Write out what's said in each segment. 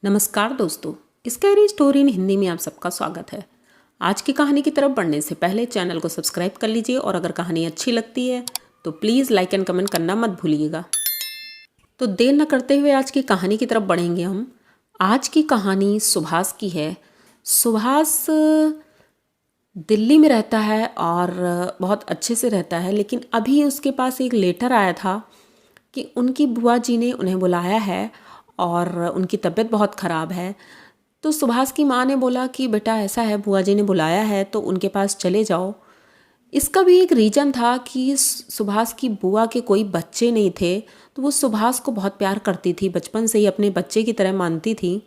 नमस्कार दोस्तों, scary story in Hindi में आप सबका स्वागत है। आज की कहानी की तरफ बढ़ने से पहले चैनल को सब्सक्राइब कर लीजिए और अगर कहानी अच्छी लगती है तो प्लीज़ लाइक एंड कमेंट करना मत भूलिएगा। तो देर न करते हुए आज की कहानी की तरफ बढ़ेंगे हम। आज की कहानी सुभाष की है। सुभाष दिल्ली में रहता है और बहुत अच्छे से रहता है, लेकिन अभी उसके पास एक लेटर आया था कि उनकी बुआ जी ने उन्हें बुलाया है और उनकी तबीयत बहुत ख़राब है। तो सुभाष की माँ ने बोला कि बेटा ऐसा है, बुआ जी ने बुलाया है तो उनके पास चले जाओ। इसका भी एक रीज़न था कि सुभाष की बुआ के कोई बच्चे नहीं थे, तो वो सुभाष को बहुत प्यार करती थी, बचपन से ही अपने बच्चे की तरह मानती थी।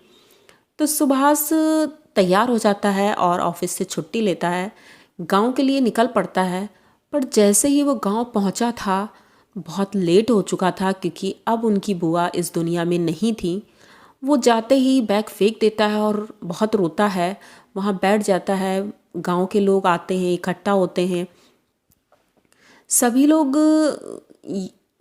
तो सुभाष तैयार हो जाता है और ऑफिस से छुट्टी लेता है, गांव के लिए निकल पड़ता है। पर जैसे ही वो गांव पहुंचा था, बहुत लेट हो चुका था क्योंकि अब उनकी बुआ इस दुनिया में नहीं थी। वो जाते ही बैग फेंक देता है और बहुत रोता है, वहाँ बैठ जाता है। गांव के लोग आते हैं, इकट्ठा होते हैं। सभी लोग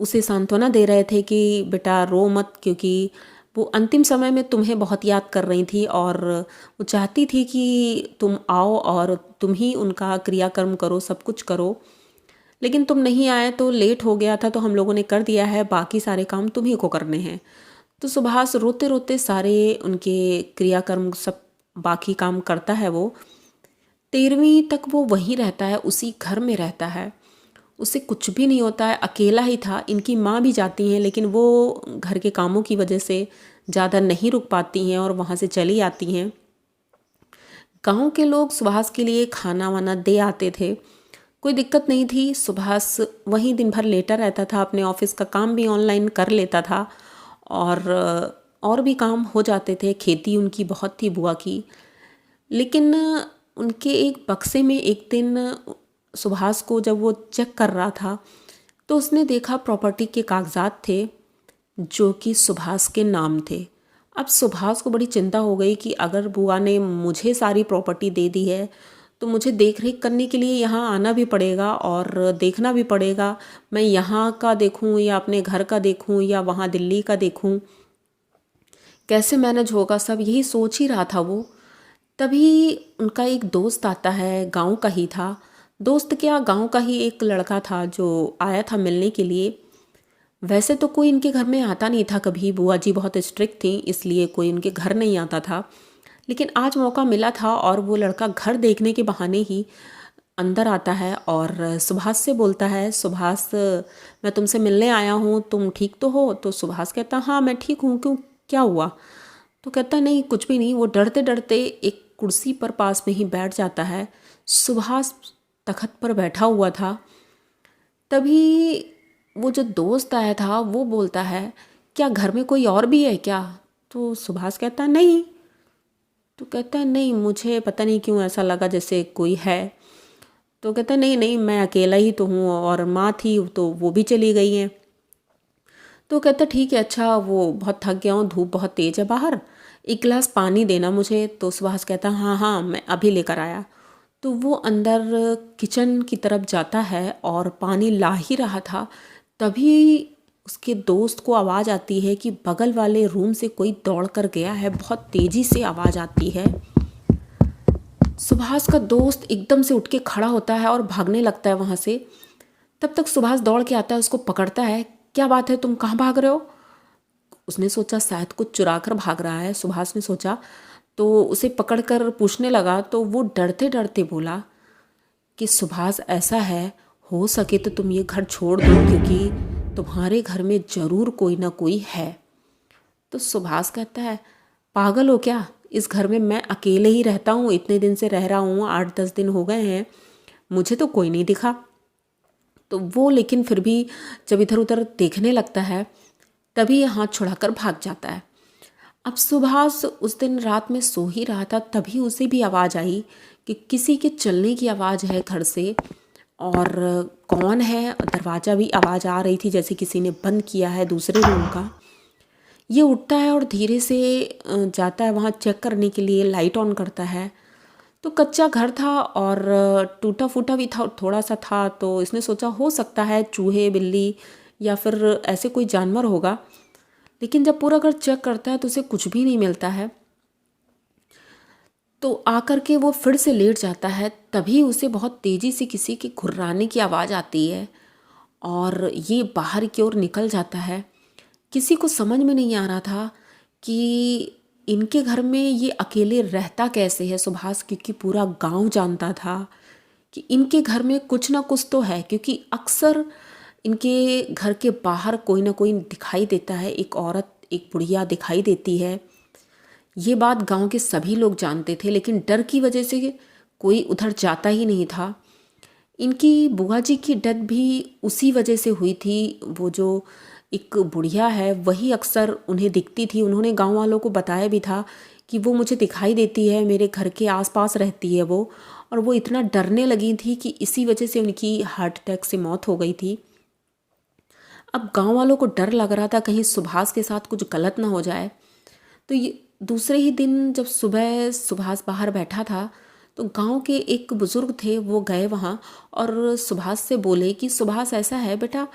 उसे सांत्वना दे रहे थे कि बेटा रो मत, क्योंकि वो अंतिम समय में तुम्हें बहुत याद कर रही थी और वो चाहती थी कि तुम आओ और तुम ही उनका क्रियाकर्म करो, सब कुछ करो। लेकिन तुम नहीं आए तो लेट हो गया था, तो हम लोगों ने कर दिया है, बाकी सारे काम तुम्ही को करने हैं। तो सुभाष रोते रोते सारे उनके क्रियाकर्म सब बाकी काम करता है। वो 13वीं तक वो वहीं रहता है, उसी घर में रहता है। उसे कुछ भी नहीं होता है, अकेला ही था। इनकी माँ भी जाती हैं, लेकिन वो घर के कामों की वजह से ज़्यादा नहीं रुक पाती हैं और वहाँ से चली आती हैं। गांव के लोग सुभाष के लिए खाना वाना दे आते थे, कोई दिक्कत नहीं थी। सुभाष वहीं दिन भर लेटा रहता था, अपने ऑफिस का काम भी ऑनलाइन कर लेता था और भी काम हो जाते थे। खेती उनकी बहुत थी बुआ की। लेकिन उनके एक बक्से में एक दिन सुभाष को जब वो चेक कर रहा था तो उसने देखा प्रॉपर्टी के कागजात थे जो कि सुभाष के नाम थे। अब सुभाष को बड़ी चिंता हो गई कि अगर बुआ ने मुझे सारी प्रॉपर्टी दे दी है तो मुझे देख रेख करने के लिए यहाँ आना भी पड़ेगा और देखना भी पड़ेगा। मैं यहाँ का देखूँ या अपने घर का देखूँ या वहाँ दिल्ली का देखूँ, कैसे मैनेज होगा सब, यही सोच ही रहा था वो। तभी उनका एक दोस्त आता है, गांव का ही था। दोस्त क्या, गांव का ही एक लड़का था जो आया था मिलने के लिए। वैसे तो कोई इनके घर में आता नहीं था कभी, बुआ जी बहुत स्ट्रिक्ट थी इसलिए कोई उनके घर नहीं आता था। लेकिन आज मौका मिला था और वो लड़का घर देखने के बहाने ही अंदर आता है और सुभाष से बोलता है, सुभाष मैं तुमसे मिलने आया हूँ, तुम ठीक तो हो? तो सुभाष कहता हाँ मैं ठीक हूँ, क्यों, क्या हुआ? तो कहता नहीं कुछ भी नहीं। वो डरते डरते एक कुर्सी पर पास में ही बैठ जाता है। सुभाष तखत पर बैठा हुआ था। तभी वो जो दोस्त आया था वो बोलता है, क्या घर में कोई और भी है क्या? तो सुभाष कहता नहीं। तो कहता है नहीं, मुझे पता नहीं क्यों ऐसा लगा जैसे कोई है। तो कहता नहीं नहीं, मैं अकेला ही तो हूँ और माँ थी तो वो भी चली गई हैं। तो कहता ठीक है, अच्छा वो बहुत थक गया हूँ, धूप बहुत तेज़ है बाहर, एक गिलास पानी देना मुझे। तो सुभाष कहता हाँ हाँ मैं अभी लेकर आया। तो वो अंदर किचन की तरफ जाता है और पानी ला ही रहा था, तभी उसके दोस्त को आवाज़ आती है कि बगल वाले रूम से कोई दौड़ कर गया है। बहुत तेज़ी से आवाज़ आती है। सुभाष का दोस्त एकदम से उठ के खड़ा होता है और भागने लगता है वहाँ से। तब तक सुभाष दौड़ के आता है, उसको पकड़ता है। क्या बात है, तुम कहाँ भाग रहे हो? उसने सोचा शायद कुछ चुरा कर भाग रहा है, सुभाष ने सोचा। तो उसे पकड़कर पूछने लगा तो वो डरते डरते बोला कि सुभाष ऐसा है, हो सके तो तुम ये घर छोड़ दो क्योंकि तुम्हारे घर में ज़रूर कोई ना कोई है। तो सुभाष कहता है पागल हो क्या, इस घर में मैं अकेले ही रहता हूँ, इतने दिन से रह रहा हूँ, 8-10 दिन हो गए हैं, मुझे तो कोई नहीं दिखा। तो वो लेकिन फिर भी जब इधर उधर देखने लगता है तभी हाथ छुड़ाकर भाग जाता है। अब सुभाष उस दिन रात में सो ही रहा था, तभी उसे भी आवाज़ आई कि किसी के चलने की आवाज़ है घर से। और कौन है, दरवाज़ा भी आवाज़ आ रही थी जैसे किसी ने बंद किया है दूसरे रूम का। ये उठता है और धीरे से जाता है वहाँ चेक करने के लिए, लाइट ऑन करता है। तो कच्चा घर था और टूटा फूटा भी था, थोड़ा सा था। तो इसने सोचा हो सकता है चूहे बिल्ली या फिर ऐसे कोई जानवर होगा। लेकिन जब पूरा घर चेक करता है तो उसे कुछ भी नहीं मिलता है। तो आकर के वो फिर से लेट जाता है। तभी उसे बहुत तेज़ी से किसी के घुर्राने की आवाज़ आती है और ये बाहर की ओर निकल जाता है। किसी को समझ में नहीं आ रहा था कि इनके घर में ये अकेले रहता कैसे है सुभाष, क्योंकि पूरा गांव जानता था कि इनके घर में कुछ ना कुछ तो है, क्योंकि अक्सर इनके घर के बाहर कोई ना कोई दिखाई देता है, एक औरत, एक बुढ़िया दिखाई देती है। ये बात गांव के सभी लोग जानते थे, लेकिन डर की वजह से कोई उधर जाता ही नहीं था। इनकी बुआ जी की डेथ भी उसी वजह से हुई थी। वो जो एक बुढ़िया है वही अक्सर उन्हें दिखती थी। उन्होंने गांव वालों को बताया भी था कि वो मुझे दिखाई देती है, मेरे घर के आसपास रहती है वो, और वो इतना डरने लगी थी कि इसी वजह से उनकी हार्ट अटैक से मौत हो गई थी। अब गांव वालों को डर लग रहा था कहीं सुभाष के साथ कुछ गलत ना हो जाए। तो ये दूसरे ही दिन जब सुबह सुभाष बाहर बैठा था तो गांव के एक बुजुर्ग थे, वो गए वहाँ और सुभाष से बोले कि सुभाष, ऐसा है बेटा,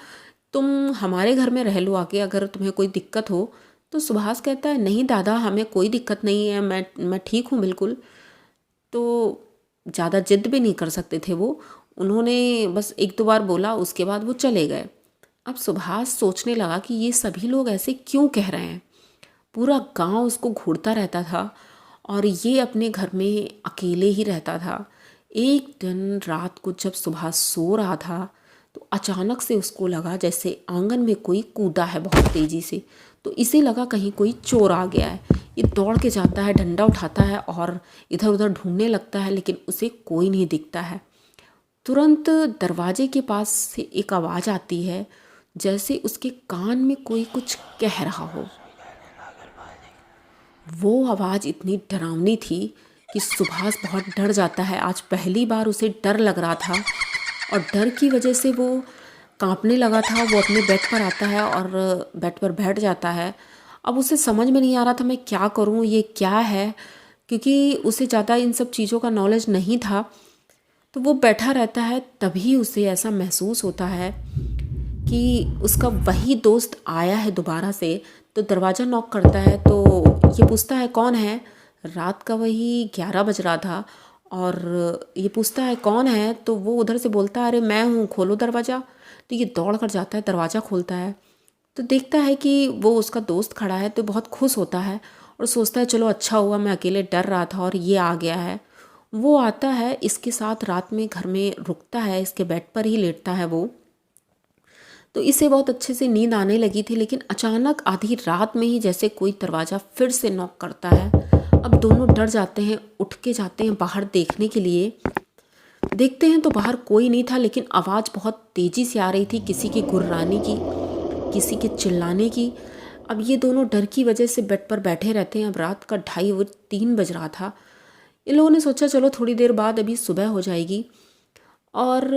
तुम हमारे घर में रह लो आके, अगर तुम्हें कोई दिक्कत हो। तो सुभाष कहता है, नहीं दादा, हमें कोई दिक्कत नहीं है, मैं ठीक हूँ बिल्कुल। तो ज़्यादा जिद भी नहीं कर सकते थे वो, उन्होंने बस एक दो बार बोला, उसके बाद वो चले गए। अब सुभाष सोचने लगा कि ये सभी लोग ऐसे क्यों कह रहे हैं। पूरा गांव उसको घूरता रहता था और ये अपने घर में अकेले ही रहता था। एक दिन रात को जब सुभाष सो रहा था तो अचानक से उसको लगा जैसे आंगन में कोई कूदा है बहुत तेज़ी से। तो इसे लगा कहीं कोई चोर आ गया है। ये दौड़ के जाता है, डंडा उठाता है और इधर उधर ढूंढने लगता है, लेकिन उसे कोई नहीं दिखता है। तुरंत दरवाजे के पास से एक आवाज़ आती है, जैसे उसके कान में कोई कुछ कह रहा हो। वो आवाज़ इतनी डरावनी थी कि सुभाष बहुत डर जाता है। आज पहली बार उसे डर लग रहा था और डर की वजह से वो कांपने लगा था। वो अपने बेड पर आता है और बेड पर बैठ जाता है। अब उसे समझ में नहीं आ रहा था मैं क्या करूं, ये क्या है, क्योंकि उसे ज़्यादा इन सब चीज़ों का नॉलेज नहीं था। तो वो बैठा रहता है। तभी उसे ऐसा महसूस होता है कि उसका वही दोस्त आया है दोबारा से। तो दरवाज़ा नॉक करता है तो ये पूछता है कौन है। रात का वही 11 बज रहा था और ये पूछता है कौन है, तो वो उधर से बोलता है, अरे मैं हूँ, खोलो दरवाज़ा। तो ये दौड़ कर जाता है, दरवाज़ा खोलता है तो देखता है कि वो उसका दोस्त खड़ा है। तो बहुत खुश होता है और सोचता है चलो अच्छा हुआ, मैं अकेले डर रहा था और ये आ गया है। वो आता है, इसके साथ रात में घर में रुकता है, इसके बेड पर ही लेटता है वो। तो इसे बहुत अच्छे से नींद आने लगी थी, लेकिन अचानक आधी रात में ही जैसे कोई दरवाज़ा फिर से नॉक करता है। अब दोनों डर जाते हैं, उठ के जाते हैं बाहर देखने के लिए। देखते हैं तो बाहर कोई नहीं था, लेकिन आवाज़ बहुत तेज़ी से आ रही थी, किसी के गुर्राने की, किसी के चिल्लाने की। अब ये दोनों डर की वजह से बेड पर बैठे रहते हैं। अब रात का 2:30-3 बज रहा था। इन लोगों ने सोचा चलो थोड़ी देर बाद अभी सुबह हो जाएगी। और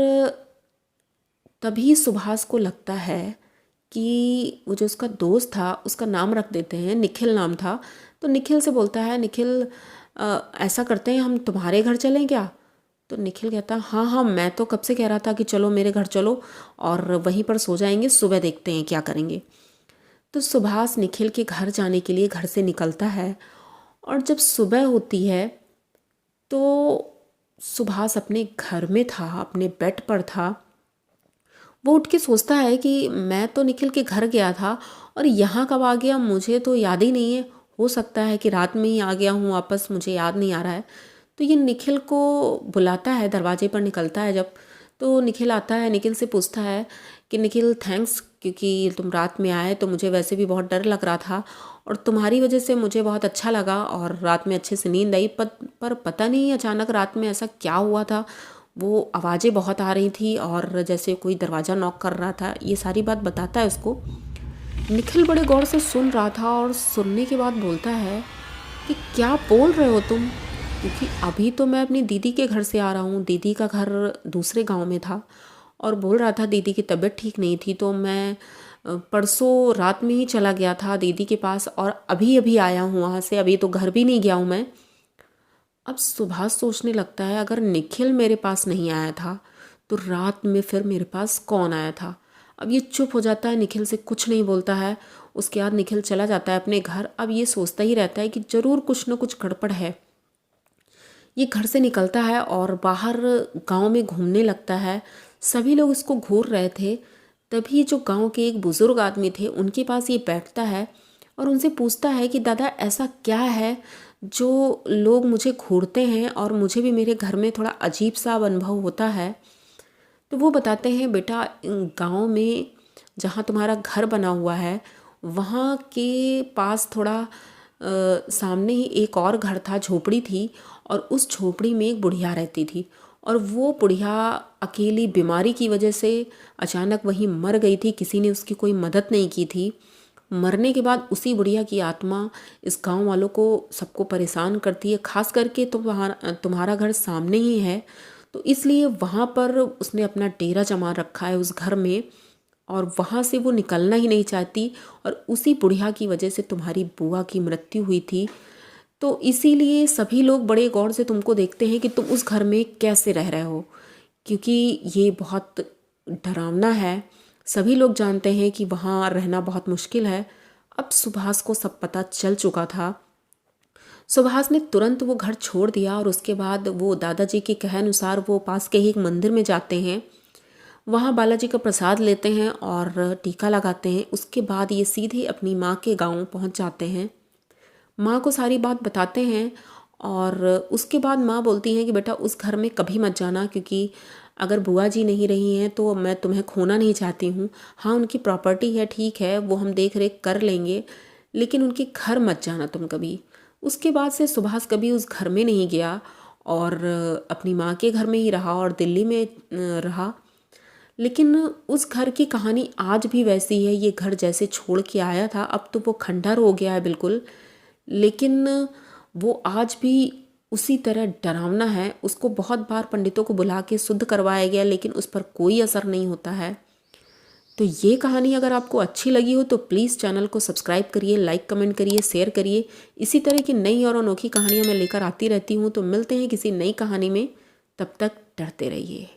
तभी सुभाष को लगता है कि वो जो उसका दोस्त था, उसका नाम रख देते हैं, निखिल नाम था। तो निखिल से बोलता है, निखिल ऐसा करते हैं हम तुम्हारे घर चलें क्या। तो निखिल कहता है हाँ हाँ, मैं तो कब से कह रहा था कि चलो मेरे घर चलो और वहीं पर सो जाएंगे, सुबह देखते हैं क्या करेंगे। तो सुभाष निखिल के घर जाने के लिए घर से निकलता है और जब सुबह होती है तो सुभाष अपने घर में था, अपने बेड पर था। वो उठ के सोचता है कि मैं तो निखिल के घर गया था और यहाँ कब आ गया, मुझे तो याद ही नहीं है। हो सकता है कि रात में ही आ गया हूँ वापस, मुझे याद नहीं आ रहा है। तो ये निखिल को बुलाता है, दरवाजे पर निकलता है जब, तो निखिल आता है। निखिल से पूछता है कि निखिल थैंक्स, क्योंकि तुम रात में आए, तो मुझे वैसे भी बहुत डर लग रहा था और तुम्हारी वजह से मुझे बहुत अच्छा लगा और रात में अच्छे से नींद आई। पर पता नहीं अचानक रात में ऐसा क्या हुआ था, वो आवाज़ें बहुत आ रही थी और जैसे कोई दरवाज़ा नॉक कर रहा था। ये सारी बात बताता है उसको। निखिल बड़े गौर से सुन रहा था और सुनने के बाद बोलता है कि क्या बोल रहे हो तुम, क्योंकि अभी तो मैं अपनी दीदी के घर से आ रहा हूँ। दीदी का घर दूसरे गांव में था और बोल रहा था दीदी की तबीयत ठीक नहीं थी, तो मैं परसों रात में ही चला गया था दीदी के पास और अभी अभी आया हूँ वहाँ से, अभी तो घर भी नहीं गया हूँ मैं। अब सुभाष सोचने लगता है अगर निखिल मेरे पास नहीं आया था तो रात में फिर मेरे पास कौन आया था। अब ये चुप हो जाता है, निखिल से कुछ नहीं बोलता है। उसके बाद निखिल चला जाता है अपने घर। अब ये सोचता ही रहता है कि ज़रूर कुछ न कुछ गड़बड़ है। ये घर से निकलता है और बाहर गांव में घूमने लगता है। सभी लोग इसको घूर रहे थे। तभी जो गांव के एक बुज़ुर्ग आदमी थे उनके पास ये बैठता है और उनसे पूछता है कि दादा ऐसा क्या है जो लोग मुझे घूरते हैं और मुझे भी मेरे घर में थोड़ा अजीब सा अनुभव होता है। तो वो बताते हैं बेटा गांव में जहाँ तुम्हारा घर बना हुआ है वहाँ के पास थोड़ा सामने ही एक और घर था, झोपड़ी थी, और उस झोपड़ी में एक बुढ़िया रहती थी और वो बुढ़िया अकेली बीमारी की वजह से अचानक वहीं मर गई थी। किसी ने उसकी कोई मदद नहीं की थी। मरने के बाद उसी बुढ़िया की आत्मा इस गांव वालों को सबको परेशान करती है। खास करके तुम्हारा घर सामने ही है, तो इसलिए वहाँ पर उसने अपना डेरा जमा रखा है उस घर में और वहाँ से वो निकलना ही नहीं चाहती। और उसी बुढ़िया की वजह से तुम्हारी बुआ की मृत्यु हुई थी। तो इसीलिए सभी लोग बड़े गौर से तुमको देखते हैं कि तुम उस घर में कैसे रह रहे हो, क्योंकि ये बहुत डरावना है। सभी लोग जानते हैं कि वहाँ रहना बहुत मुश्किल है। अब सुभाष को सब पता चल चुका था। सुभाष ने तुरंत वो घर छोड़ दिया और उसके बाद वो दादाजी के कहे अनुसार वो पास के ही एक मंदिर में जाते हैं। वहाँ बालाजी का प्रसाद लेते हैं और टीका लगाते हैं। उसके बाद ये सीधे अपनी माँ के गाँव पहुँच जाते हैं। माँ को सारी बात बताते हैं और उसके बाद माँ बोलती हैं कि बेटा उस घर में कभी मत जाना, क्योंकि अगर बुआ जी नहीं रही हैं तो मैं तुम्हें खोना नहीं चाहती हूँ। हाँ उनकी प्रॉपर्टी है, ठीक है, वो हम देख रेख कर लेंगे, लेकिन उनके घर मत जाना तुम कभी। उसके बाद से सुभाष कभी उस घर में नहीं गया और अपनी माँ के घर में ही रहा और दिल्ली में रहा। लेकिन उस घर की कहानी आज भी वैसी है। ये घर जैसे छोड़ के आया था, अब तो वो खंडहर हो गया है बिल्कुल, लेकिन वो आज भी उसी तरह डरावना है। उसको बहुत बार पंडितों को बुला के शुद्ध करवाया गया, लेकिन उस पर कोई असर नहीं होता है। तो ये कहानी अगर आपको अच्छी लगी हो तो प्लीज़ चैनल को सब्सक्राइब करिए, लाइक कमेंट करिए, शेयर करिए। इसी तरह की नई और अनोखी कहानियाँ मैं लेकर आती रहती हूँ। तो मिलते हैं किसी नई कहानी में, तब तक डरते रहिए।